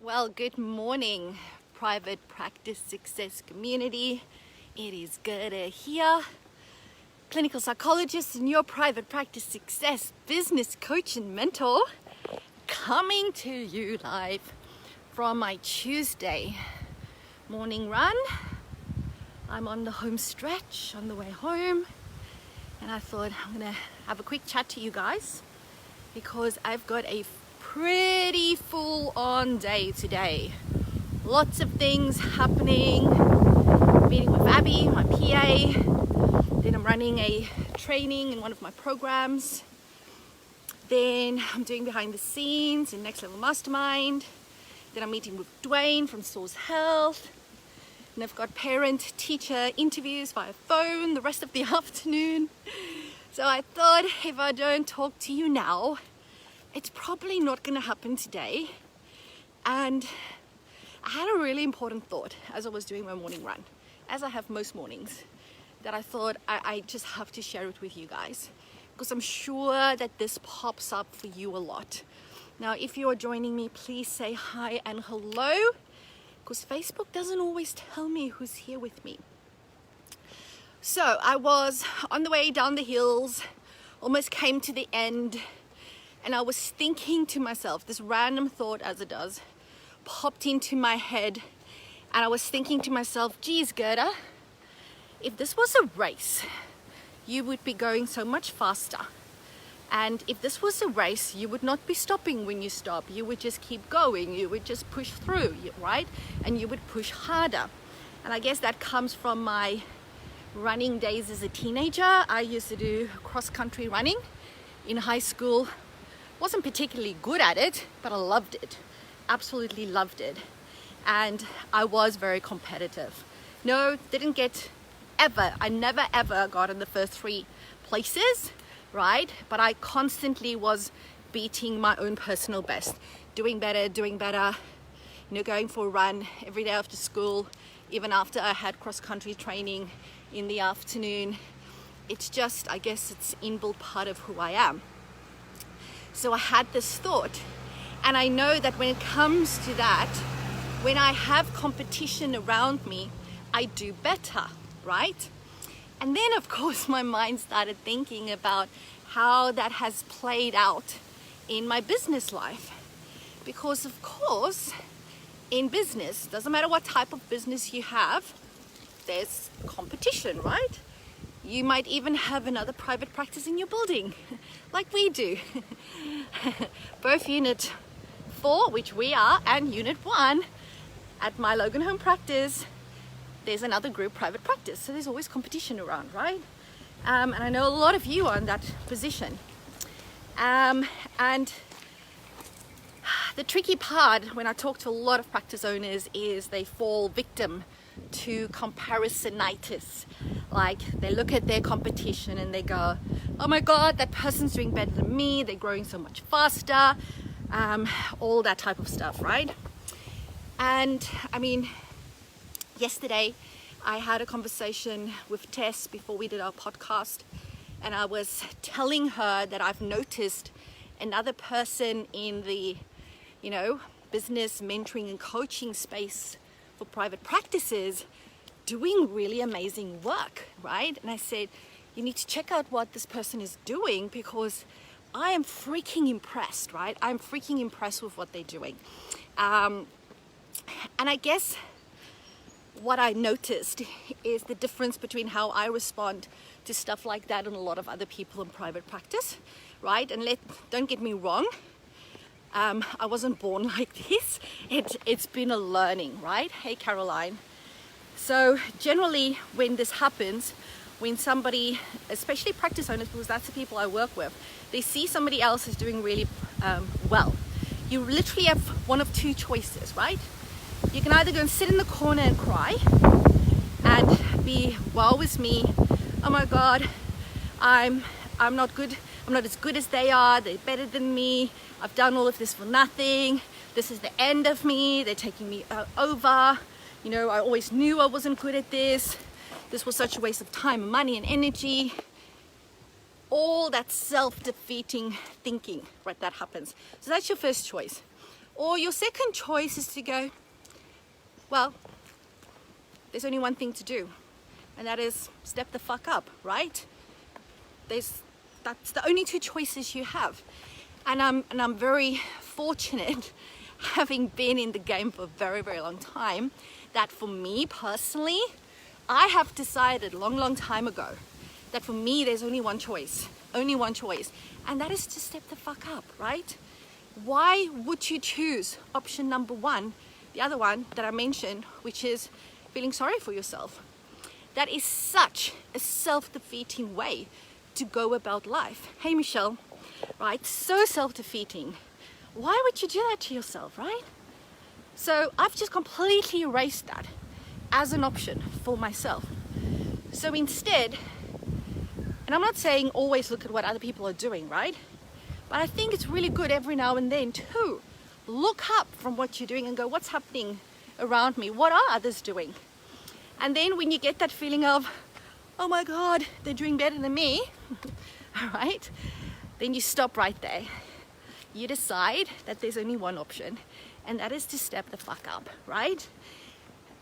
Well, good morning, private practice success community. It is Gerda here, clinical psychologist and your private practice success business coach and mentor, coming to you live from my Tuesday morning run. I'm on the home stretch on the way home, and I thought I'm gonna have a quick chat to you guys because I've got a pretty full-on day today. Lots of things happening. Meeting with Abby, my PA. Then I'm running a training in one of my programs. Then I'm doing behind the scenes in Next Level Mastermind. Then I'm meeting with Dwayne from Source Health. And I've got parent-teacher interviews via phone the rest of the afternoon. So I thought if I don't talk to you now, it's probably not going to happen today. And I had a really important thought as I was doing my morning run, as I have most mornings, that I thought I just have to share it with you guys, because I'm sure that this pops up for you a lot. Now, if you are joining me, please say hi and hello, because Facebook doesn't always tell me who's here with me. So I was on the way down the hills, almost came to the end, and I was thinking to myself, this random thought as it does, popped into my head, and I was thinking to myself, geez, Gerda, if this was a race, you would be going so much faster. And if this was a race, you would not be stopping when you stop. You would just keep going. You would just push through, right? And you would push harder. And I guess that comes from my running days as a teenager. I used to do cross-country running in high school. Wasn't particularly good at it, but I loved it. Absolutely loved it. And I was very competitive. No, didn't get ever. I never ever got in the first 3 places, right? But I constantly was beating my own personal best, doing better, going for a run every day after school, even after I had cross-country training in the afternoon. It's just, I guess it's inbuilt part of who I am. So I had this thought, and I know that when it comes to that, when I have competition around me, I do better, right? And then, of course, my mind started thinking about how that has played out in my business life. Because, of course, in business, doesn't matter what type of business you have, there's competition, right? You might even have another private practice in your building, like we do. Both Unit 4, which we are, and Unit 1 at my Logan Home practice, there's another group private practice. So there's always competition around, right? And I know a lot of you are in that position. And the tricky part when I talk to a lot of practice owners is they fall victim to comparisonitis. Like they look at their competition and they go, oh my God, that person's doing better than me. They're growing so much faster. All that type of stuff, right? And I mean, yesterday I had a conversation with Tess before we did our podcast, and I was telling her that I've noticed another person in the, business mentoring and coaching space for private practices doing really amazing work, right? And I said, you need to check out what this person is doing, because I am freaking impressed, right? I'm freaking impressed with what they're doing. And I guess what I noticed is the difference between how I respond to stuff like that and a lot of other people in private practice, right? And don't get me wrong, I wasn't born like this. It's been a learning, right? Hey, Caroline. So generally when this happens, when somebody, especially practice owners, because that's the people I work with, they see somebody else is doing really well. You literally have one of 2 choices, right? You can either go and sit in the corner and cry and be, woe is me, oh my God, I'm not good, I'm not as good as they are, they're better than me, I've done all of this for nothing, this is the end of me, they're taking me over, I always knew I wasn't good at this was such a waste of time, money and energy. All that self-defeating thinking, right, that happens. So that's your first choice. Or your second choice is to go, well, there's only one thing to do, and that is step the fuck up, right? That's the only two choices you have. And I'm very fortunate, having been in the game for a very, very long time, that for me personally, I have decided a long, long time ago that for me there's only one choice, and that is to step the fuck up, right? Why would you choose option number one, the other one that I mentioned, which is feeling sorry for yourself? That is such a self-defeating way to go about life. Hey, Michelle, right? So self-defeating. Why would you do that to yourself, right? So I've just completely erased that as an option for myself. So instead, and I'm not saying always look at what other people are doing, right? But I think it's really good every now and then to look up from what you're doing and go, what's happening around me? What are others doing? And then when you get that feeling of, oh my God, they're doing better than me, all right? Then you stop right there. You decide that there's only one option, and that is to step the fuck up, right?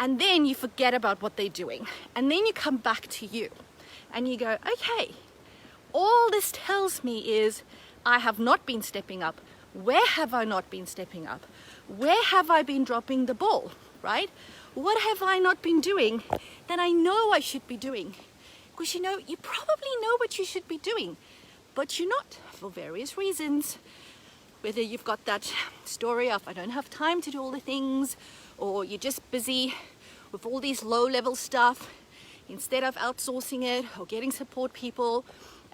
And then you forget about what they're doing. And then you come back to you and you go, okay, all this tells me is I have not been stepping up. Where have I not been stepping up? Where have I been dropping the ball, right? What have I not been doing that I know I should be doing? Because you probably know what you should be doing, but you're not, for various reasons. Whether you've got that story of I don't have time to do all the things, or you're just busy with all these low-level stuff instead of outsourcing it or getting support people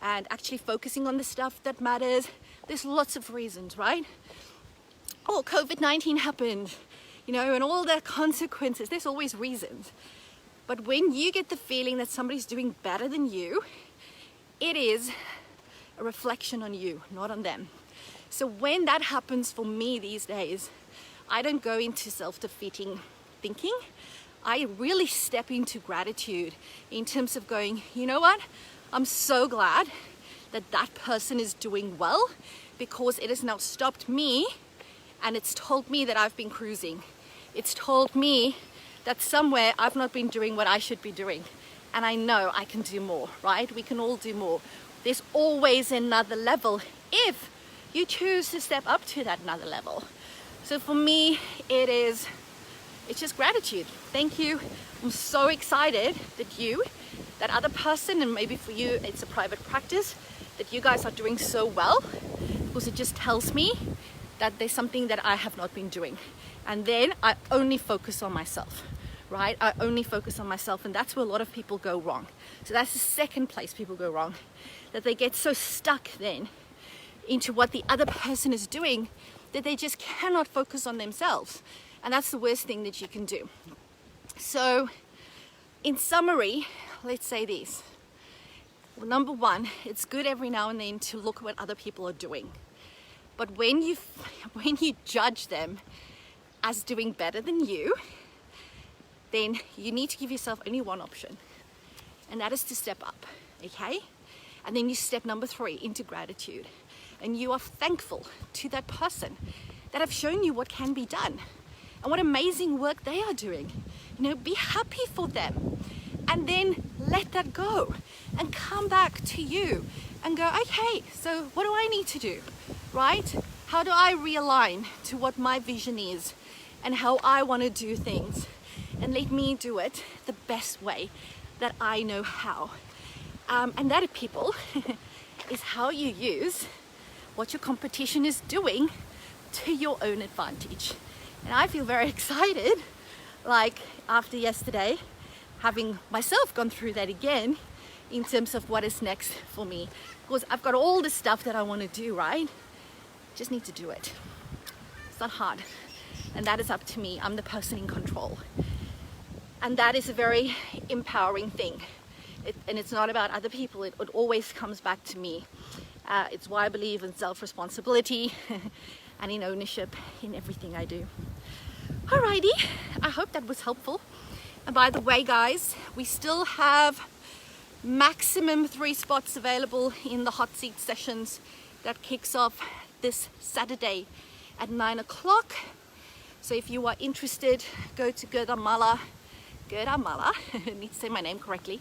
and actually focusing on the stuff that matters. There's lots of reasons, right? Oh, COVID-19 happened, and all the consequences. There's always reasons. But when you get the feeling that somebody's doing better than you, it is a reflection on you, not on them. So when that happens for me these days, I don't go into self-defeating thinking. I really step into gratitude in terms of going, you know what? I'm so glad that that person is doing well, because it has now stopped me and it's told me that I've been cruising. It's told me that somewhere I've not been doing what I should be doing. And I know I can do more, right? We can all do more. There's always another level if you choose to step up to that another level. So for me, it's just gratitude. Thank you. I'm so excited that other person, and maybe for you it's a private practice, that you guys are doing so well, because it just tells me that there's something that I have not been doing. And then I only focus on myself, right? I only focus on myself, and that's where a lot of people go wrong. So that's the second place people go wrong, that they get so stuck then into what the other person is doing that they just cannot focus on themselves. And that's the worst thing that you can do. So in summary, let's say this. Well, number one, it's good every now and then to look at what other people are doing. But when you judge them as doing better than you, then you need to give yourself only one option, and that is to step up, okay? And then you step number 3 into gratitude, and you are thankful to that person that have shown you what can be done and what amazing work they are doing. Be happy for them, and then let that go and come back to you and go, okay, so what do I need to do, right? How do I realign to what my vision is and how I want to do things? And let me do it the best way that I know how. And that, people, is how you use what your competition is doing to your own advantage. And I feel very excited, like after yesterday, having myself gone through that again in terms of what is next for me. Because I've got all the stuff that I want to do, right? Just need to do it. It's not hard. And that is up to me. I'm the person in control. And that is a very empowering thing. And it's not about other people. It always comes back to me. It's why I believe in self-responsibility and in ownership in everything I do. Alrighty, I hope that was helpful. And by the way, guys, we still have maximum 3 spots available in the hot seat sessions that kicks off this Saturday. at 9 o'clock. So if you are interested, go to Gerdamala, I need to say my name correctly,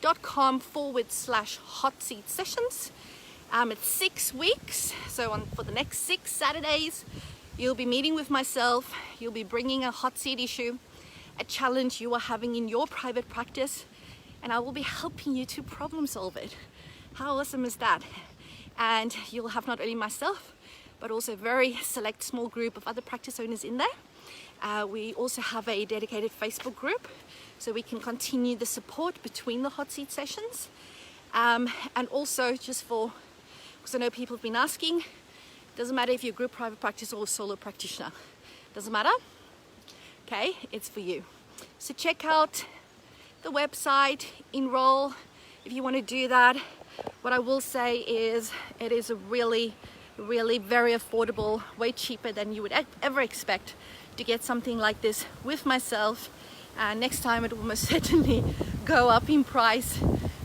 .com/hot seat sessions. It's 6 weeks, so for the next 6 Saturdays, you'll be meeting with myself, you'll be bringing a hot seat issue, a challenge you are having in your private practice, and I will be helping you to problem solve it. How awesome is that? And you'll have not only myself, but also a very select small group of other practice owners in there. We also have a dedicated Facebook group, so we can continue the support between the hot seat sessions. And also because I know people have been asking, doesn't matter if you're a group private practice or a solo practitioner. Doesn't matter. Okay, it's for you. So check out the website, enroll if you want to do that. What I will say is it is a really very affordable, way cheaper than you would ever expect to get something like this with myself. Next time it will most certainly go up in price.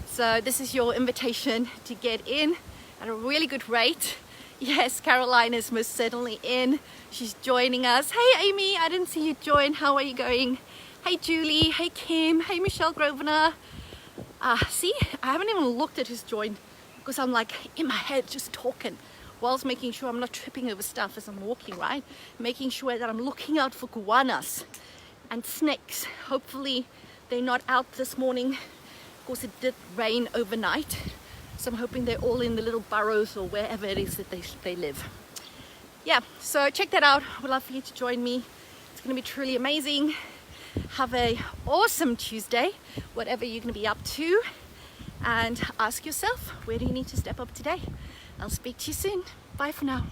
So this is your invitation to get in at a really good rate. Yes, Caroline is most certainly in. She's joining us. Hey Amy, I didn't see you join. How are you going? Hey Julie, hey Kim, hey Michelle Grosvenor. See, I haven't even looked at who's joined because I'm like in my head just talking whilst making sure I'm not tripping over stuff as I'm walking, right? Making sure that I'm looking out for goannas and snakes. Hopefully they're not out this morning. Of course it did rain overnight. So I'm hoping they're all in the little burrows or wherever it is that they live. Yeah, so check that out. Would love for you to join me. It's going to be truly amazing. Have a awesome Tuesday, whatever you're going to be up to. And ask yourself, where do you need to step up today? I'll speak to you soon. Bye for now.